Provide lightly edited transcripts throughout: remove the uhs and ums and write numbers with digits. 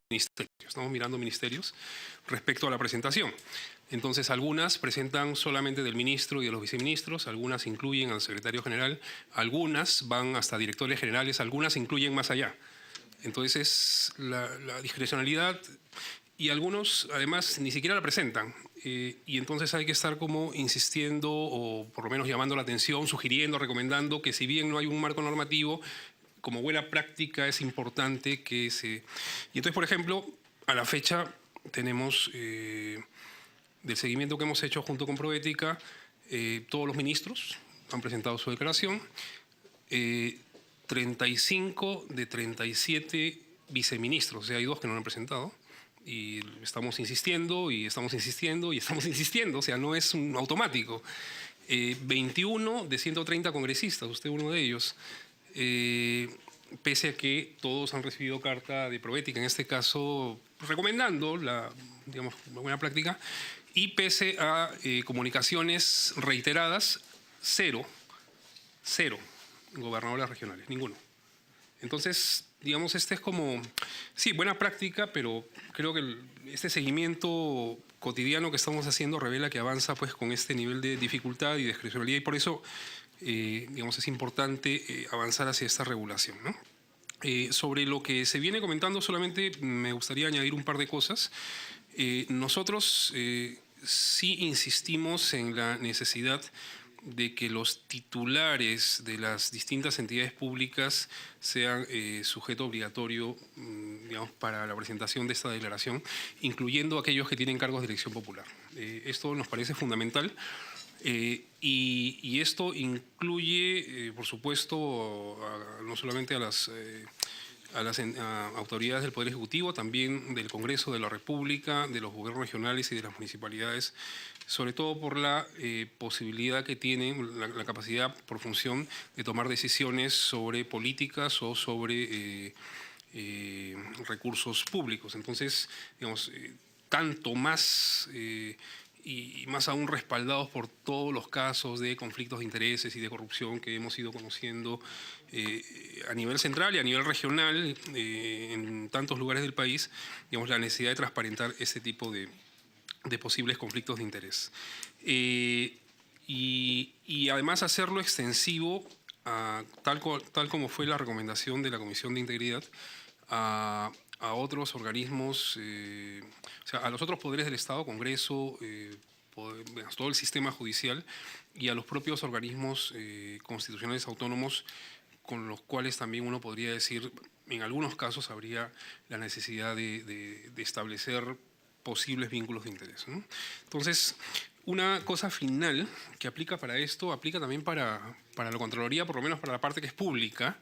ministerios, estamos mirando ministerios respecto a la presentación. Entonces, algunas presentan solamente del ministro y de los viceministros, algunas incluyen al secretario general, algunas van hasta directores generales, algunas incluyen más allá. Entonces, la discrecionalidad, y algunos, además, ni siquiera la presentan. Y entonces hay que estar como insistiendo o por lo menos llamando la atención, sugiriendo, recomendando que si bien no hay un marco normativo, como buena práctica es importante que se... Y entonces, por ejemplo, a la fecha tenemos, del seguimiento que hemos hecho junto con Proética, todos los ministros han presentado su declaración, 35 de 37 viceministros, o sea, hay 2 que no lo han presentado, y estamos insistiendo, y estamos insistiendo, y estamos insistiendo, o sea, no es un automático. 21 de 130 congresistas, usted uno de ellos, pese a que todos han recibido carta de Proética, en este caso recomendando la buena práctica, y pese a comunicaciones reiteradas, cero gobernadores regionales, ninguno. Entonces, digamos, este es como, sí, buena práctica, pero creo que este seguimiento cotidiano que estamos haciendo revela que avanza pues con este nivel de dificultad y discrecionalidad, y por eso, digamos, es importante avanzar hacia esta regulación, ¿no? Sobre lo que se viene comentando, solamente me gustaría añadir un par de cosas. Nosotros sí insistimos en la necesidad de que los titulares de las distintas entidades públicas sean sujeto obligatorio, digamos, para la presentación de esta declaración, incluyendo aquellos que tienen cargos de elección popular. Esto nos parece fundamental. Y esto incluye, por supuesto, no solamente a las autoridades del Poder Ejecutivo, también del Congreso de la República, de los gobiernos regionales y de las municipalidades, sobre todo por la posibilidad que tienen, la capacidad por función de tomar decisiones sobre políticas o sobre recursos públicos. Entonces, digamos, tanto más... y más aún respaldados por todos los casos de conflictos de intereses y de corrupción que hemos ido conociendo a nivel central y a nivel regional en tantos lugares del país, digamos, la necesidad de transparentar este tipo de posibles conflictos de interés. Y además hacerlo extensivo, tal como fue la recomendación de la Comisión de Integridad, a otros organismos, o sea, a los otros poderes del Estado, Congreso, todo el sistema judicial y a los propios organismos constitucionales autónomos, con los cuales también uno podría decir, en algunos casos habría la necesidad de establecer posibles vínculos de interés, ¿no? Entonces, una cosa final que aplica para esto, aplica también para la Contraloría, por lo menos para la parte que es pública,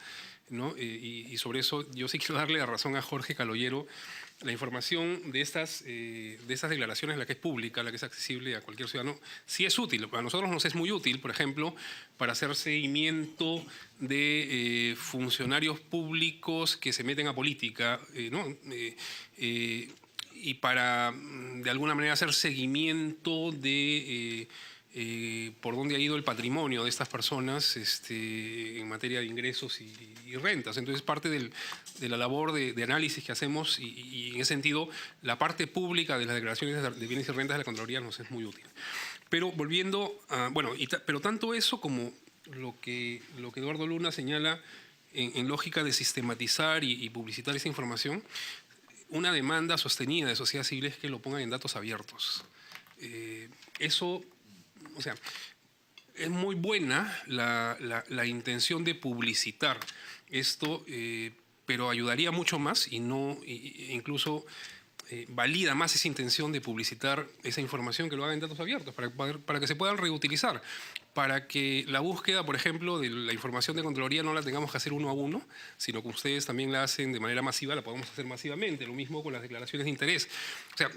¿no? Y sobre eso yo sí quiero darle la razón a Jorge Caloyero. La información de estas declaraciones, la que es pública, la que es accesible a cualquier ciudadano, sí es útil. A nosotros nos es muy útil, por ejemplo, para hacer seguimiento de funcionarios públicos que se meten a política, ¿no? Y para, de alguna manera, hacer seguimiento de por dónde ha ido el patrimonio de estas personas en materia de ingresos y rentas. Entonces, parte de la labor de análisis que hacemos y en ese sentido, la parte pública de las declaraciones de bienes y rentas de la Contraloría nos es muy útil. Pero volviendo a... Bueno, pero tanto eso como lo que Eduardo Luna señala en lógica de sistematizar y publicitar esa información, una demanda sostenida de sociedad civil es que lo pongan en datos abiertos. Eso, o sea, es muy buena la intención de publicitar esto, pero ayudaría mucho más y no, incluso valida más esa intención de publicitar esa información, que lo hagan en datos abiertos, para que se puedan reutilizar, para que la búsqueda, por ejemplo, de la información de Contraloría no la tengamos que hacer uno a uno, sino que ustedes también la hacen de manera masiva, la podemos hacer masivamente, lo mismo con las declaraciones de interés. O sea,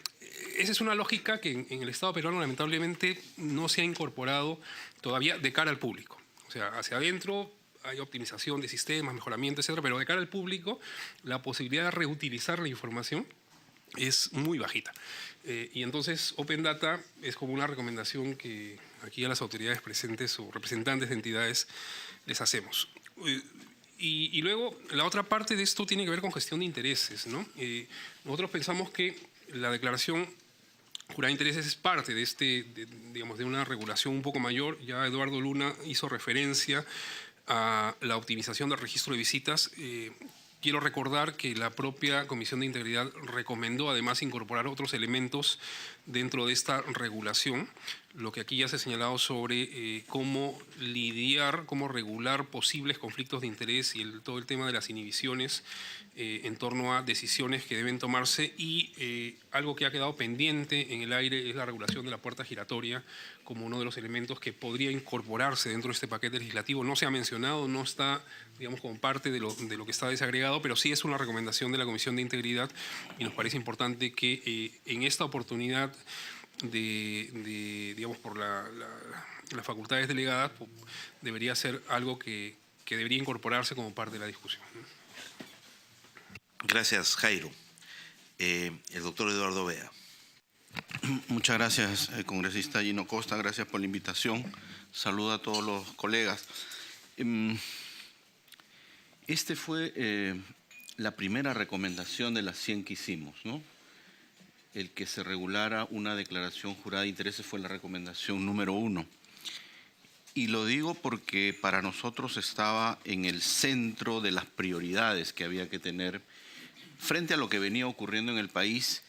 esa es una lógica que en el Estado peruano lamentablemente no se ha incorporado todavía de cara al público. O sea, hacia adentro hay optimización de sistemas, mejoramiento, etcétera, pero de cara al público la posibilidad de reutilizar la información es muy bajita. Y entonces Open Data es como una recomendación que aquí a las autoridades presentes o representantes de entidades les hacemos. Y luego, la otra parte de esto tiene que ver con gestión de intereses, ¿no? Nosotros pensamos que la declaración jurada de intereses es parte de, digamos, de una regulación un poco mayor. Ya Eduardo Luna hizo referencia a la optimización del registro de visitas. Quiero recordar que la propia Comisión de Integridad recomendó además incorporar otros elementos dentro de esta regulación, lo que aquí ya se ha señalado sobre cómo lidiar, cómo regular posibles conflictos de interés y todo el tema de las inhibiciones en torno a decisiones que deben tomarse, y algo que ha quedado pendiente en el aire es la regulación de la puerta giratoria como uno de los elementos que podría incorporarse dentro de este paquete legislativo. No se ha mencionado, no está, digamos, como parte de lo que está desagregado, pero sí es una recomendación de la Comisión de Integridad y nos parece importante que en esta oportunidad digamos, por las facultades delegadas, debería ser algo que debería incorporarse como parte de la discusión. Gracias, Jairo. El doctor Eduardo Bea. Muchas gracias, congresista Gino Costa. Gracias por la invitación. Saludo a todos los colegas. Este fue la primera recomendación de las 100 que hicimos, ¿no? El que se regulara una declaración jurada de intereses fue la recomendación número 1. Y lo digo porque para nosotros estaba en el centro de las prioridades que había que tener frente a lo que venía ocurriendo en el país,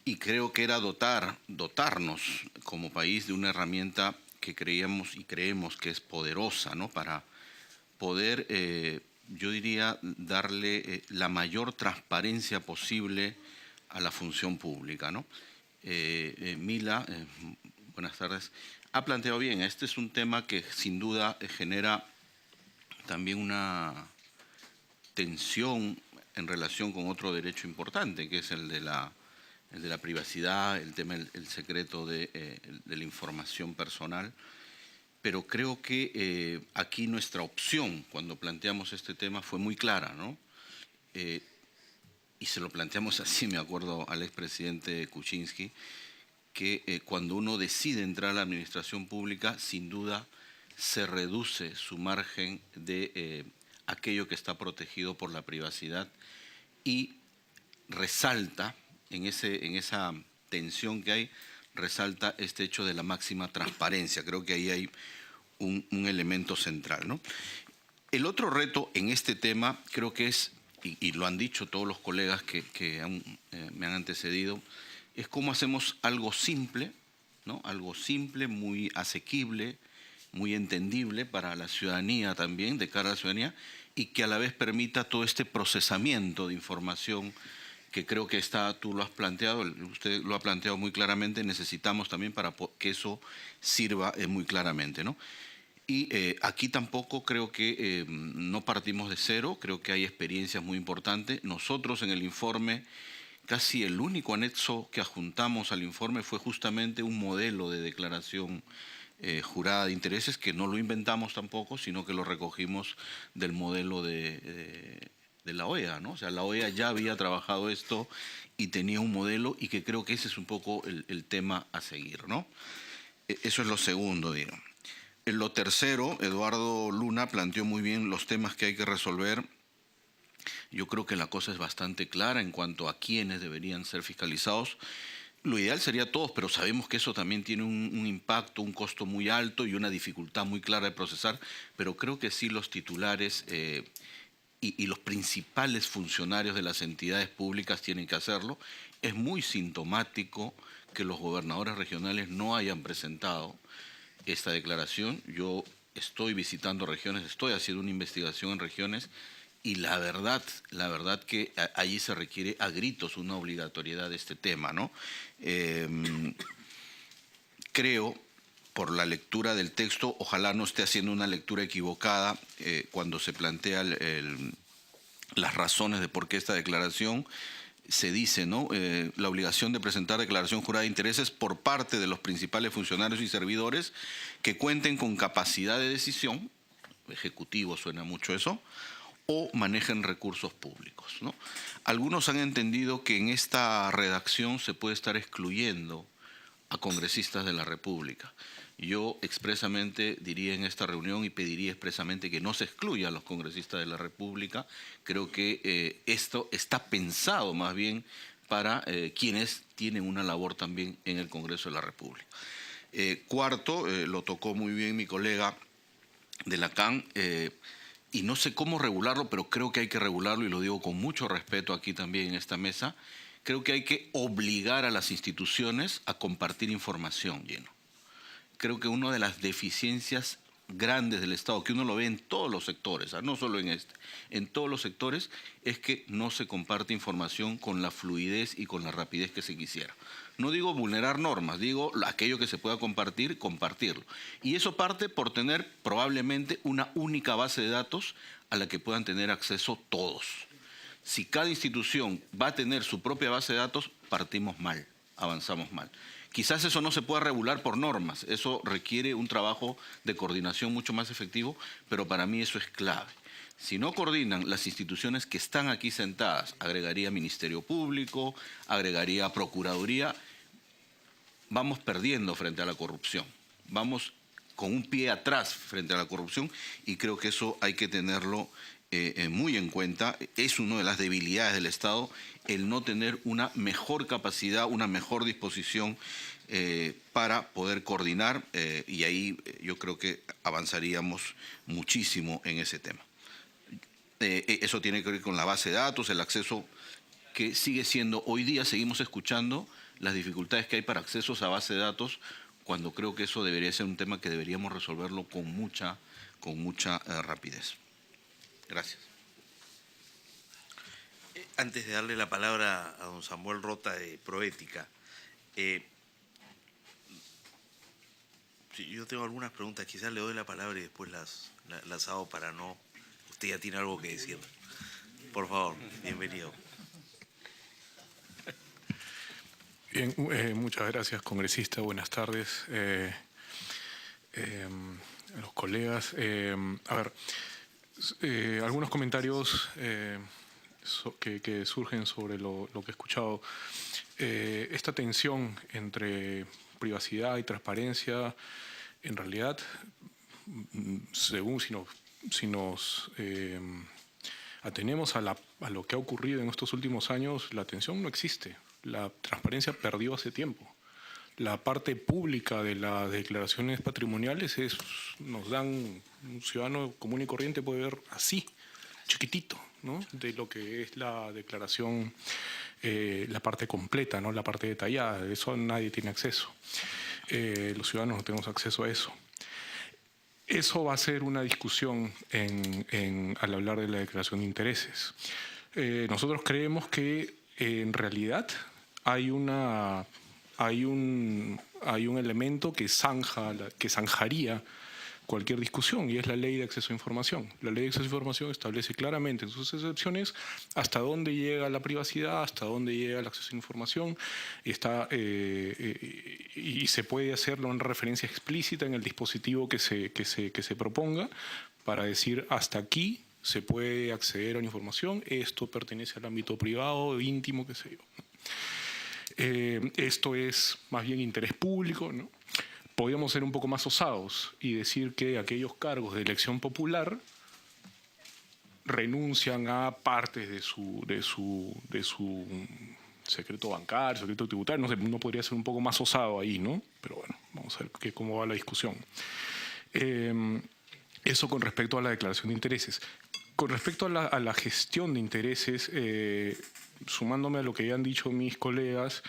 y creo que era dotarnos como país de una herramienta que creíamos y creemos que es poderosa, ¿no? Para poder, yo diría, darle la mayor transparencia posible a la función pública, ¿no? Mila, buenas tardes, ha planteado bien. Este es un tema que sin duda genera también una tensión en relación con otro derecho importante, que es el de la privacidad, el tema del secreto de la información personal. Pero creo que aquí nuestra opción, cuando planteamos este tema, fue muy clara, ¿no? Y se lo planteamos así, me acuerdo al expresidente Kuczynski, que cuando uno decide entrar a la administración pública, sin duda se reduce su margen de aquello que está protegido por la privacidad, y resalta, en esa tensión que hay, resalta este hecho de la máxima transparencia. Creo que ahí hay un elemento central, ¿no? El otro reto en este tema creo que es, y lo han dicho todos los colegas que me han antecedido, es cómo hacemos algo simple, ¿no? Algo simple, muy asequible, muy entendible para la ciudadanía también, de cara a la ciudadanía, y que a la vez permita todo este procesamiento de información que creo que tú lo has planteado, usted lo ha planteado muy claramente. Necesitamos también para que eso sirva muy claramente, ¿no? Y aquí tampoco creo que no partimos de cero, creo que hay experiencias muy importantes. Nosotros en el informe, casi el único anexo que adjuntamos al informe fue justamente un modelo de declaración jurada de intereses, que no lo inventamos tampoco, sino que lo recogimos del modelo de la OEA, ¿no? O sea, la OEA ya había trabajado esto y tenía un modelo, y que creo que ese es un poco el tema a seguir, ¿no? Eso es lo segundo, digo. En lo tercero, Eduardo Luna planteó muy bien los temas que hay que resolver. Yo creo que la cosa es bastante clara en cuanto a quiénes deberían ser fiscalizados. Lo ideal sería todos, pero sabemos que eso también tiene un impacto, un costo muy alto y una dificultad muy clara de procesar, pero creo que sí los titulares y los principales funcionarios de las entidades públicas tienen que hacerlo. Es muy sintomático que los gobernadores regionales no hayan presentado esta declaración. Yo estoy visitando regiones, estoy haciendo una investigación en regiones, y la verdad que allí se requiere a gritos una obligatoriedad de este tema, ¿no? Creo, por la lectura del texto, ojalá no esté haciendo una lectura equivocada cuando se plantea las razones de por qué esta declaración. Se dice, ¿no? La obligación de presentar declaración jurada de intereses por parte de los principales funcionarios y servidores que cuenten con capacidad de decisión, ejecutivo suena mucho eso, o manejen recursos públicos, ¿no? Algunos han entendido que en esta redacción se puede estar excluyendo a congresistas de la República. Yo expresamente diría en esta reunión y pediría expresamente que no se excluya a los congresistas de la República. Creo que esto está pensado más bien para quienes tienen una labor también en el Congreso de la República. Cuarto, lo tocó muy bien mi colega de la CAN, y no sé cómo regularlo, pero creo que hay que regularlo y lo digo con mucho respeto aquí también en esta mesa. Creo que hay que obligar a las instituciones a compartir información, Gino. Creo que una de las deficiencias grandes del Estado, que uno lo ve en todos los sectores, no solo en este, en todos los sectores, es que no se comparte información con la fluidez y con la rapidez que se quisiera. No digo vulnerar normas, digo aquello que se pueda compartir, compartirlo. Y eso parte por tener probablemente una única base de datos a la que puedan tener acceso todos. Si cada institución va a tener su propia base de datos, partimos mal, avanzamos mal. Quizás eso no se pueda regular por normas, eso requiere un trabajo de coordinación mucho más efectivo, pero para mí eso es clave. Si no coordinan las instituciones que están aquí sentadas, agregaría Ministerio Público, agregaría Procuraduría, vamos perdiendo frente a la corrupción, vamos con un pie atrás frente a la corrupción y creo que eso hay que tenerlo muy en cuenta. Es una de las debilidades del Estado el no tener una mejor capacidad, una mejor disposición para poder coordinar y ahí yo creo que avanzaríamos muchísimo en ese tema. Eso tiene que ver con la base de datos, el acceso que sigue siendo, hoy día seguimos escuchando las dificultades que hay para accesos a base de datos, cuando creo que eso debería ser un tema que deberíamos resolverlo con mucha rapidez. Gracias. Antes de darle la palabra a don Samuel Rota de Proética, yo tengo algunas preguntas, quizás le doy la palabra y después las hago para no... Usted ya tiene algo que decir. Por favor, bienvenido. Bien, muchas gracias, congresista. Buenas tardes a los colegas. Algunos comentarios que surgen sobre lo que he escuchado. Esta tensión entre privacidad y transparencia, en realidad, según si nos atenemos a lo que ha ocurrido en estos últimos años, la tensión no existe. La transparencia perdió hace tiempo. La parte pública de las declaraciones patrimoniales nos dan, un ciudadano común y corriente puede ver así, chiquitito, ¿no?, de lo que es la declaración, la parte completa, ¿no?, la parte detallada. De eso nadie tiene acceso. Los ciudadanos no tenemos acceso a eso. Eso va a ser una discusión al hablar de la declaración de intereses. Nosotros creemos que en realidad hay un elemento que zanjaría cualquier discusión, y es la Ley de Acceso a Información. La Ley de Acceso a Información establece claramente en sus excepciones hasta dónde llega la privacidad, hasta dónde llega el acceso a información, y se puede hacerlo en referencia explícita en el dispositivo que se proponga para decir hasta aquí se puede acceder a la información, esto pertenece al ámbito privado, íntimo, qué sé yo. Esto es más bien interés público, ¿no? Podríamos ser un poco más osados y decir que aquellos cargos de elección popular renuncian a partes de su secreto bancario, secreto tributario. No sé, uno podría ser un poco más osado ahí, ¿no? Pero bueno, vamos a ver cómo va la discusión. Eso con respecto a la declaración de intereses. Con respecto a la gestión de intereses, sumándome a lo que ya han dicho mis colegas,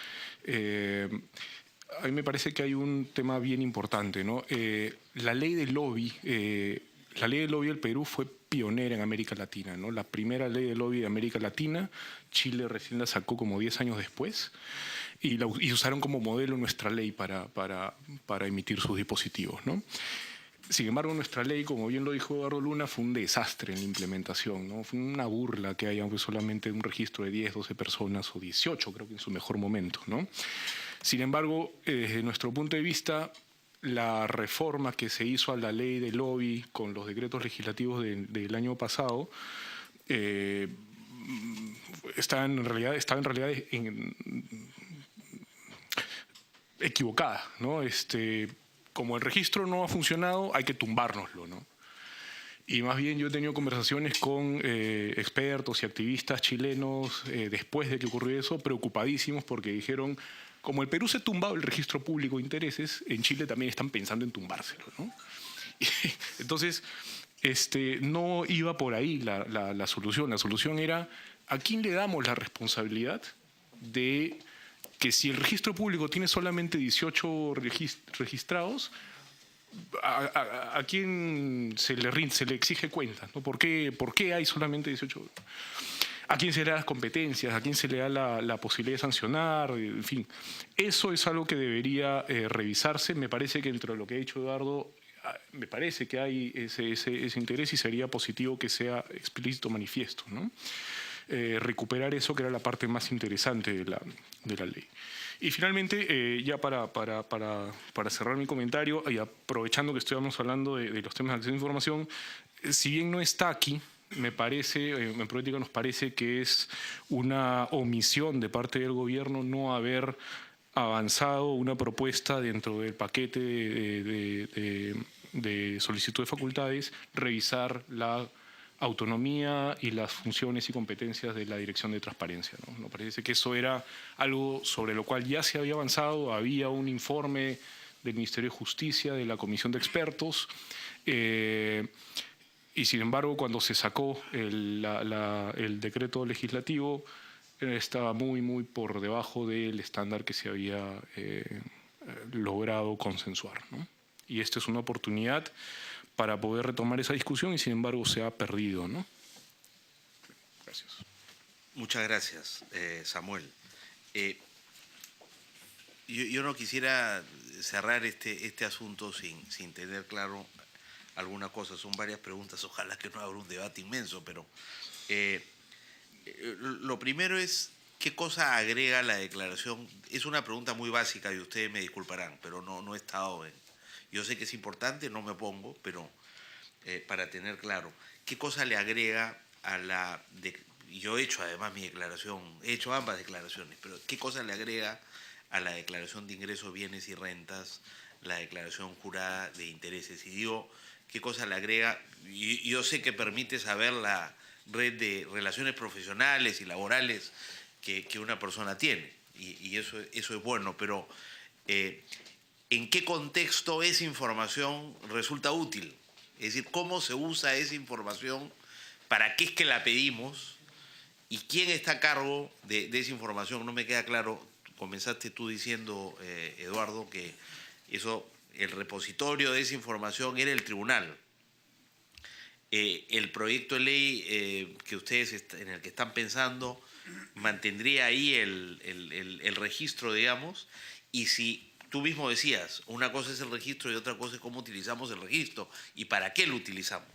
a mí me parece que hay un tema bien importante, ¿no? La ley del lobby del Perú fue pionera en América Latina, ¿no? La primera ley de lobby de América Latina, Chile recién la sacó como 10 años después, y usaron como modelo nuestra ley para emitir sus dispositivos, ¿no? Sin embargo, nuestra ley, como bien lo dijo Eduardo Luna, fue un desastre en la implementación, ¿no? Fue una burla que haya solamente un registro de 10, 12 personas o 18, creo que en su mejor momento, ¿no? Sin embargo, desde nuestro punto de vista, la reforma que se hizo a la ley de lobby con los decretos legislativos del año pasado estaba en realidad equivocada, ¿no? Como el registro no ha funcionado, hay que tumbárnoslo, ¿no? Y más bien yo he tenido conversaciones con expertos y activistas chilenos después de que ocurrió eso, preocupadísimos porque dijeron, como el Perú se ha tumbado el registro público de intereses, en Chile también están pensando en tumbárselo, ¿no? Y, entonces, no iba por ahí la solución. La solución era, ¿a quién le damos la responsabilidad de que si el registro público tiene solamente 18 registrados, ¿a quién se le exige cuentas, ¿no? ¿Por qué hay solamente 18? ¿A quién se le da las competencias? ¿A quién se le da la posibilidad de sancionar? En fin, eso es algo que debería revisarse. Me parece que entre lo que ha dicho Eduardo, me parece que hay ese interés y sería positivo que sea explícito, manifiesto, ¿no? Recuperar eso que era la parte más interesante de la ley. Y finalmente, ya para cerrar mi comentario y aprovechando que estamos hablando de los temas de acceso a información, si bien no está aquí, me parece, en Proética nos parece que es una omisión de parte del gobierno no haber avanzado una propuesta dentro del paquete de solicitud de facultades, revisar la autonomía y las funciones y competencias de la Dirección de Transparencia, ¿no? Nos parece que eso era algo sobre lo cual ya se había avanzado, había un informe del Ministerio de Justicia, de la Comisión de Expertos, y sin embargo cuando se sacó el decreto legislativo estaba muy por debajo del estándar que se había logrado consensuar, ¿no? Y esta es una oportunidad para poder retomar esa discusión y sin embargo se ha perdido, ¿no? Gracias. Muchas gracias, Samuel. Yo no quisiera cerrar este asunto sin tener claro alguna cosa. Son varias preguntas, ojalá que no abra un debate inmenso, pero lo primero es, ¿qué cosa agrega la declaración? Es una pregunta muy básica y ustedes me disculparán, pero no he estado en... Yo sé que es importante, no me opongo, pero para tener claro, ¿qué cosa le agrega a la... yo he hecho además mi declaración, he hecho ambas declaraciones, pero ¿qué cosa le agrega a la declaración de ingresos, bienes y rentas, la declaración jurada de intereses? Y digo, ¿qué cosa le agrega? Yo sé que permite saber la red de relaciones profesionales y laborales que una persona tiene, y eso es bueno, pero ¿en qué contexto esa información resulta útil? Es decir, ¿cómo se usa esa información? ¿Para qué es que la pedimos? ¿Y quién está a cargo de esa información? No me queda claro. Comenzaste tú diciendo, Eduardo, que el repositorio de esa información era el tribunal. El proyecto de ley que ustedes en el que están pensando mantendría ahí el registro, digamos, y si tú mismo decías, una cosa es el registro y otra cosa es cómo utilizamos el registro y para qué lo utilizamos.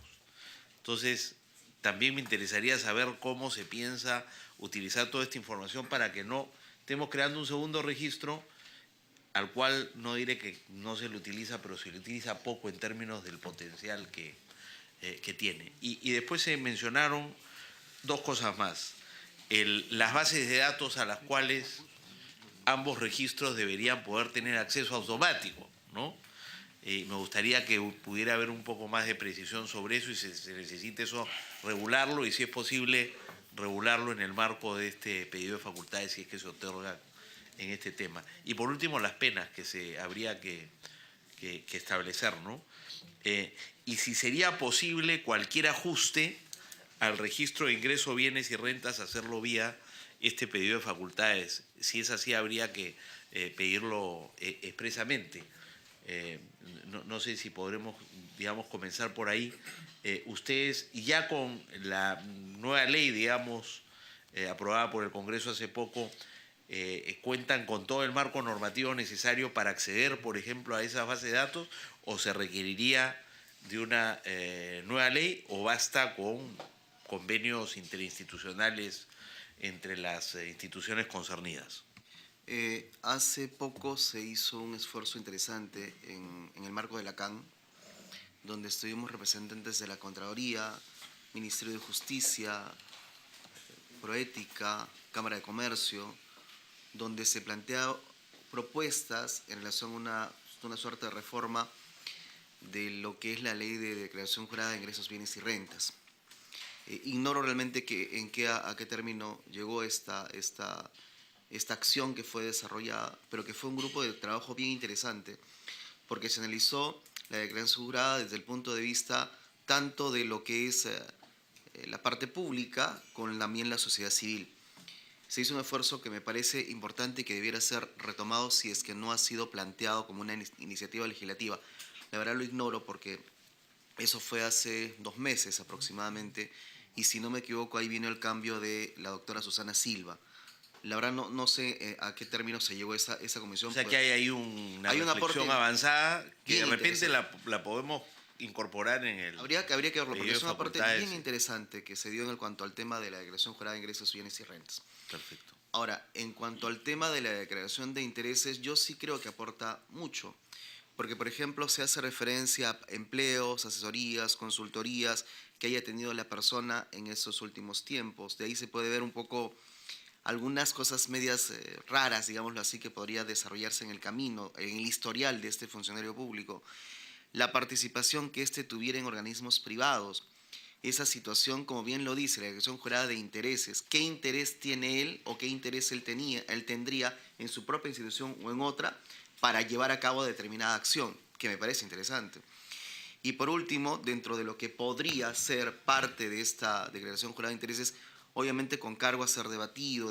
Entonces, también me interesaría saber cómo se piensa utilizar toda esta información para que no estemos creando un segundo registro al cual no diré que no se le utiliza, pero se le utiliza poco en términos del potencial que tiene. Y después se mencionaron dos cosas más. Las bases de datos a las cuales ambos registros deberían poder tener acceso automático, ¿no? Me gustaría que pudiera haber un poco más de precisión sobre eso y se necesite eso regularlo y si es posible regularlo en el marco de este pedido de facultades si es que se otorga en este tema. Y por último, las penas que habría que establecer, ¿no? Y si sería posible cualquier ajuste al registro de ingresos, bienes y rentas, hacerlo vía este pedido de facultades. Si es así, habría que pedirlo expresamente. No sé si podremos, digamos, comenzar por ahí. Ustedes, ya con la nueva ley, digamos, aprobada por el Congreso hace poco, cuentan con todo el marco normativo necesario para acceder, por ejemplo, a esa base de datos, o se requeriría de una nueva ley, o basta con convenios interinstitucionales entre las instituciones concernidas. Hace poco se hizo un esfuerzo interesante en el marco de la CAN, donde estuvimos representantes de la Contraloría, Ministerio de Justicia, Proética, Cámara de Comercio, donde se plantea propuestas en relación a una suerte de reforma de lo que es la ley de declaración jurada de ingresos, bienes y rentas. Ignoro realmente a qué término llegó esta acción que fue desarrollada, pero que fue un grupo de trabajo bien interesante, porque se analizó la declaración jurada desde el punto de vista tanto de lo que es la parte pública con también la sociedad civil. Se hizo un esfuerzo que me parece importante y que debiera ser retomado si es que no ha sido planteado como una iniciativa legislativa. La verdad lo ignoro porque eso fue hace 2 meses aproximadamente, y si no me equivoco ahí vino el cambio de la doctora Susana Silva. La verdad no sé a qué término se llegó esa comisión. O sea que hay ahí una hay un reflexión aporte avanzada que de bien repente la podemos incorporar en el... Habría que verlo, porque pedido es una de parte facultades. bien interesante que se dio en cuanto al tema de la declaración jurada de ingresos, bienes y rentas. Perfecto. Ahora, en cuanto al tema de la declaración de intereses, yo sí creo que aporta mucho, porque, por ejemplo, se hace referencia a empleos, asesorías, consultorías que haya tenido la persona en esos últimos tiempos. De ahí se puede ver un poco algunas cosas medias raras, digámoslo así, que podría desarrollarse en el camino, en el historial de este funcionario público. La participación que éste tuviera en organismos privados, esa situación, como bien lo dice la declaración jurada de intereses, qué interés tiene él o qué interés él tendría en su propia institución o en otra para llevar a cabo determinada acción, que me parece interesante. Y por último, dentro de lo que podría ser parte de esta declaración jurada de intereses, obviamente con cargo a ser debatido,